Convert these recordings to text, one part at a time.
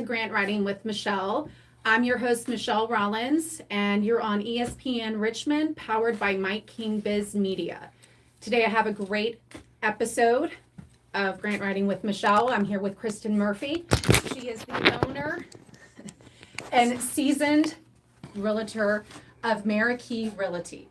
Grant Writing with Michelle. I'm your host, Michelle Rollins, and you're on ESPN Richmond, powered by Mike King Biz Media. Today I have a great episode of Grant Writing with Michelle. I'm here with Kristin Murphy. She is the owner and seasoned realtor of Marquee Realty.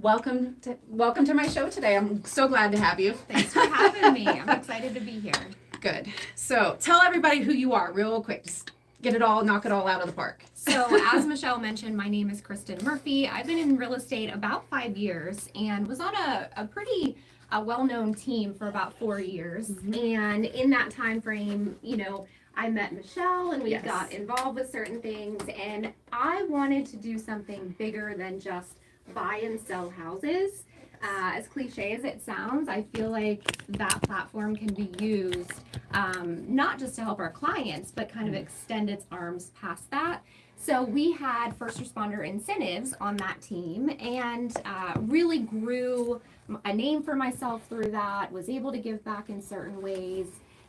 Welcome to my show today. I'm so glad to have you. Thanks for having me. I'm excited to be here. Good. So tell everybody who you are real quick. Just knock it all out of the park. So as Michelle mentioned, my name is Kristin Murphy. I've been in real estate about 5 years and was on a pretty well-known team for about 4 years. Mm-hmm. And in that time frame, I met Michelle and we got involved with certain things. And I wanted to do something bigger than just buy and sell houses. As cliche as it sounds, I feel like that platform can be used not just to help our clients, but kind of extend its arms past that. So we had first responder incentives on that team and really grew a name for myself through that, was able to give back in certain ways.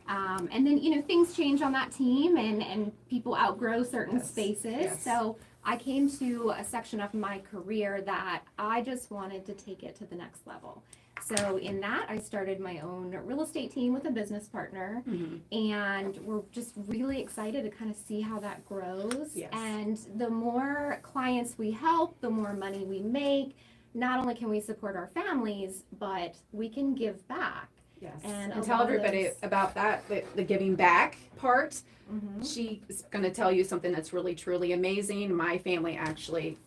And then, things change on that team and people outgrow certain spaces. Yes. So I came to a section of my career that I just wanted to take it to the next level. So in that, I started my own real estate team with a business partner, and we're just really excited to kind of see how that grows. Yes. And the more clients we help, the more money we make. Not only can we support our families, but we can give back. Yes. And tell everybody about that, the giving back part. Mm-hmm. She's going to tell you something that's really, truly amazing. My family actually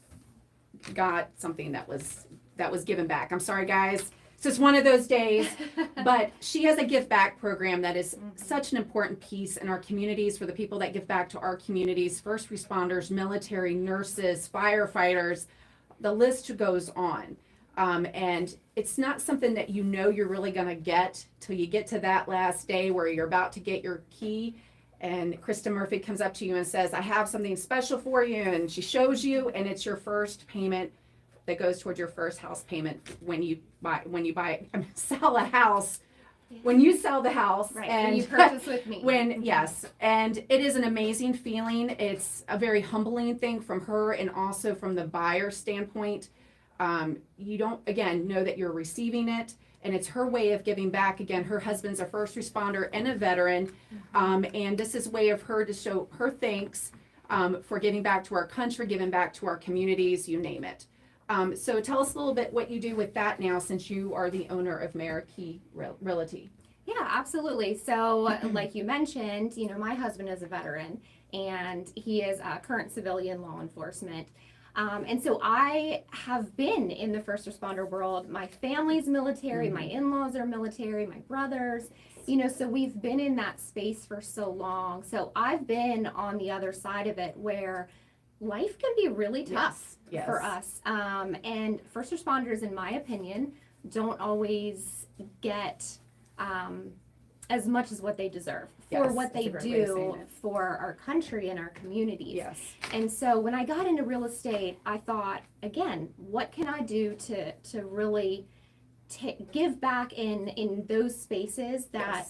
got something that was given back. I'm sorry, guys. It's just one of those days. But she has a give back program that is such an important piece in our communities for the people that give back to our communities, first responders, military, nurses, firefighters. The list goes on. And it's not something that you're really going to get till you get to that last day where you're about to get your key. And Kristin Murphy comes up to you and says, I have something special for you. And she shows you, and it's your first payment that goes towards your first house payment when you sell a house. Yeah. When you sell the house. Right, and when you purchase with me. Yes. And it is an amazing feeling. It's a very humbling thing from her and also from the buyer standpoint. You don't, again, know that you're receiving it, and it's her way of giving back. Again, her husband's a first responder and a veteran, and this is a way of her to show her thanks for giving back to our country, giving back to our communities, you name it. So tell us a little bit what you do with that now, since you are the owner of Marquee Realty. Yeah, absolutely. So like you mentioned, my husband is a veteran, and he is current civilian law enforcement. And so I have been in the first responder world. My family's military, my in-laws are military, my brothers, so we've been in that space for so long. So I've been on the other side of it where life can be really tough for us. And first responders, in my opinion, don't always get as much as what they deserve for what they do for our country and our communities. Yes. And so when I got into real estate, I thought, again, what can I do to really give back in those spaces that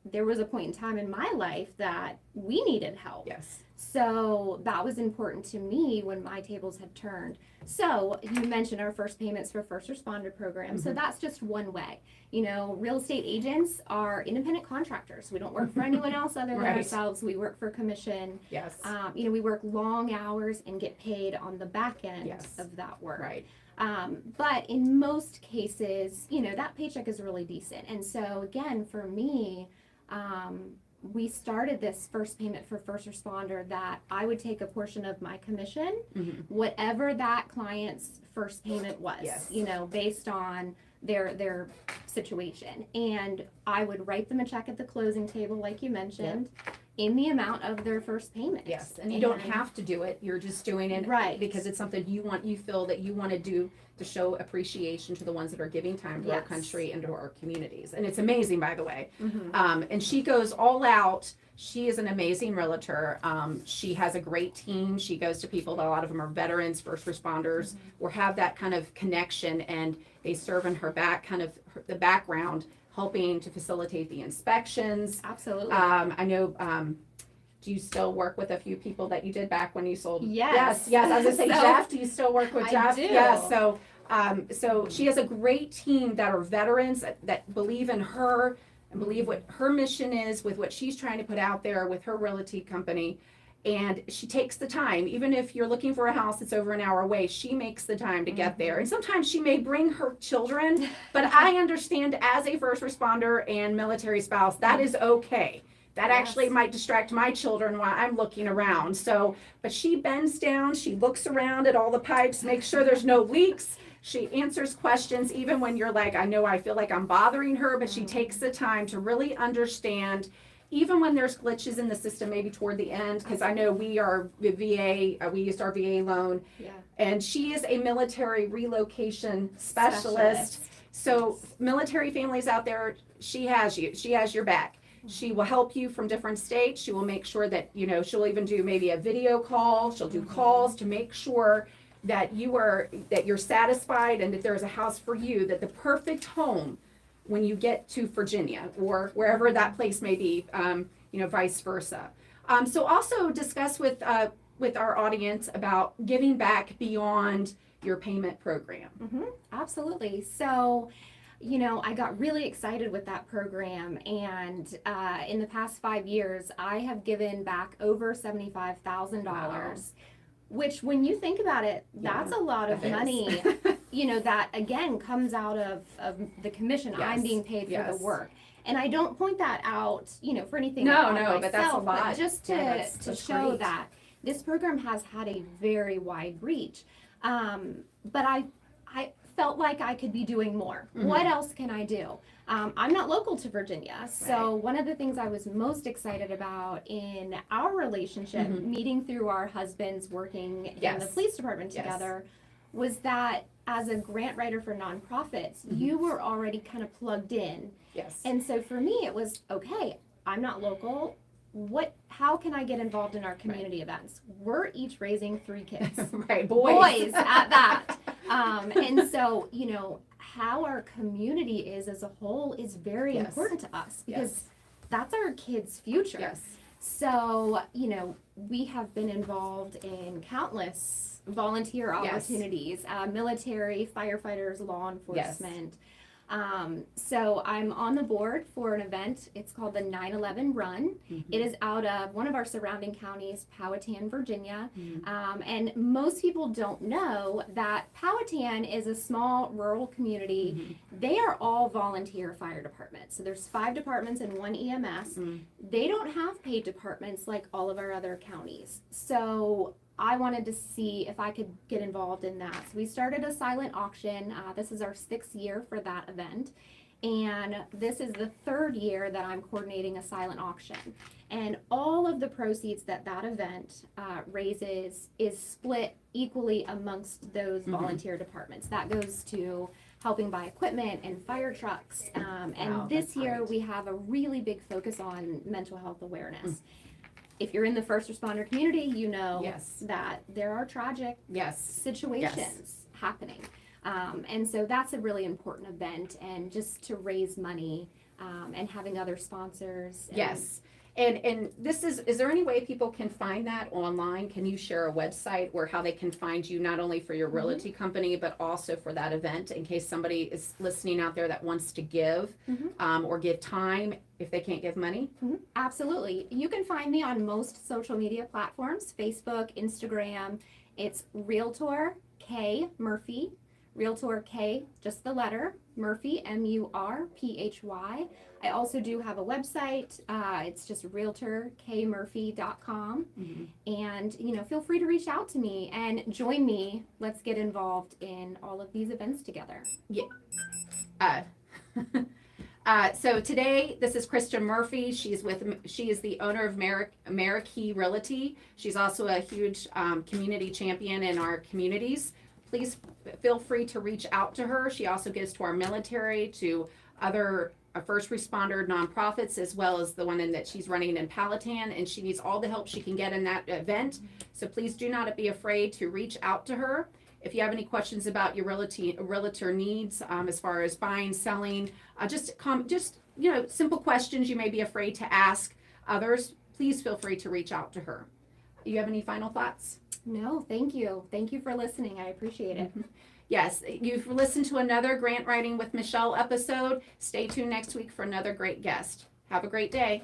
there was a point in time in my life that we needed help. Yes. So that was important to me when my tables had turned. So you mentioned our first payments for first responder program. So that's just one way. Real estate agents are independent contractors. We don't work for anyone else other than ourselves. We work for commission. Yes. We work long hours and get paid on the back end of that work. Right. But in most cases, that paycheck is really decent. And so again, for me, we started this first payment for first responder that I would take a portion of my commission, whatever that client's first payment was, based on their situation. And I would write them a check at the closing table, like you mentioned, in the amount of their first payment. Yes, and you don't have to do it. You're just doing it because it's something you feel that you want to do to show appreciation to the ones that are giving time to our country and to our communities. And it's amazing, by the way. And she goes all out. She is an amazing realtor. She has a great team. She goes to people that a lot of them are veterans, first responders, or have that kind of connection, and they serve in her the background, helping to facilitate the inspections. Absolutely. I know Do you still work with a few people that you did back when you sold? Yes. Yes. I was gonna say, So, Jeff, do you still work with I Jeff? do. Yes. So she has a great team that are veterans that believe in her and believe what her mission is with what she's trying to put out there with her realty company. And she takes the time, even if you're looking for a house that's over an hour away, she makes the time to get there. And sometimes she may bring her children, but I understand as a first responder and military spouse, that is okay. That actually might distract my children while I'm looking around. So, but she bends down, she looks around at all the pipes, makes sure there's no leaks. She answers questions even when you're like, I feel like I'm bothering her, but she takes the time to really understand, even when there's glitches in the system, maybe toward the end, because I know we are the VA, we used our VA loan, and she is a military relocation specialist. So military families out there, she has you, she has your back. She will help you from different states. She will make sure that, she'll even do maybe a video call. She'll do calls to make sure that you're satisfied and that there's a house for you, that the perfect home when you get to Virginia or wherever that place may be, vice versa. So also discuss with our audience about giving back beyond your payment program. Absolutely. So, I got really excited with that program, and in the past 5 years, I have given back over $75,000, which, when you think about it, that's a lot of money, that again comes out of the commission I'm being paid for the work. And I don't point that out, for anything. No, myself, but that's a lot. But just to that's show great. that this program has had a very wide reach. But I felt like I could be doing more. What else can I do? I'm not local to Virginia, so one of the things I was most excited about in our relationship, meeting through our husbands working in the police department together, was that as a grant writer for nonprofits, you were already kind of plugged in. And so for me, it was, okay, I'm not local. How can I get involved in our community events? We're each raising 3 kids. Boys at that. And so, how our community is as a whole is very important to us, because that's our kids' future. So, we have been involved in countless volunteer opportunities, military, firefighters, law enforcement. So I'm on the board for an event. It's called the 9/11 Run. It is out of one of our surrounding counties, Powhatan, Virginia. And most people don't know that Powhatan is a small rural community. They are all volunteer fire departments. So there's 5 departments and 1 EMS. They don't have paid departments like all of our other counties. So I wanted to see if I could get involved in that. So we started a silent auction. This is our 6th year for that event. And this is the 3rd year that I'm coordinating a silent auction. And all of the proceeds that event raises is split equally amongst those volunteer departments. That goes to helping buy equipment and fire trucks. And this year we have a really big focus on mental health awareness. If you're in the first responder community, you know that there are tragic situations happening. And so that's a really important event, and just to raise money and having other sponsors. And this is there any way people can find that online? Can you share a website or how they can find you, not only for your realty company, but also for that event, in case somebody is listening out there that wants to give or give time if they can't give money? Absolutely. You can find me on most social media platforms, Facebook, Instagram. It's Realtor K Murphy. Realtor K, just the letter, Murphy, Murphy. I also do have a website. It's just realtorkmurphy.com. And, feel free to reach out to me and join me. Let's get involved in all of these events together. So today, this is Kristin Murphy. She is the owner of Marquee Realty. She's also a huge community champion in our communities. Please feel free to reach out to her. She also gives to our military, to other first responder nonprofits, as well as the one that she's running in Powhatan, and she needs all the help she can get in that event. So please do not be afraid to reach out to her. If you have any questions about your realtor needs, as far as buying, selling, just simple questions you may be afraid to ask others, please feel free to reach out to her. You have any final thoughts? No, thank you. Thank you for listening. I appreciate it. Yes, you've listened to another Grant Writing with Michelle episode. Stay tuned next week for another great guest. Have a great day.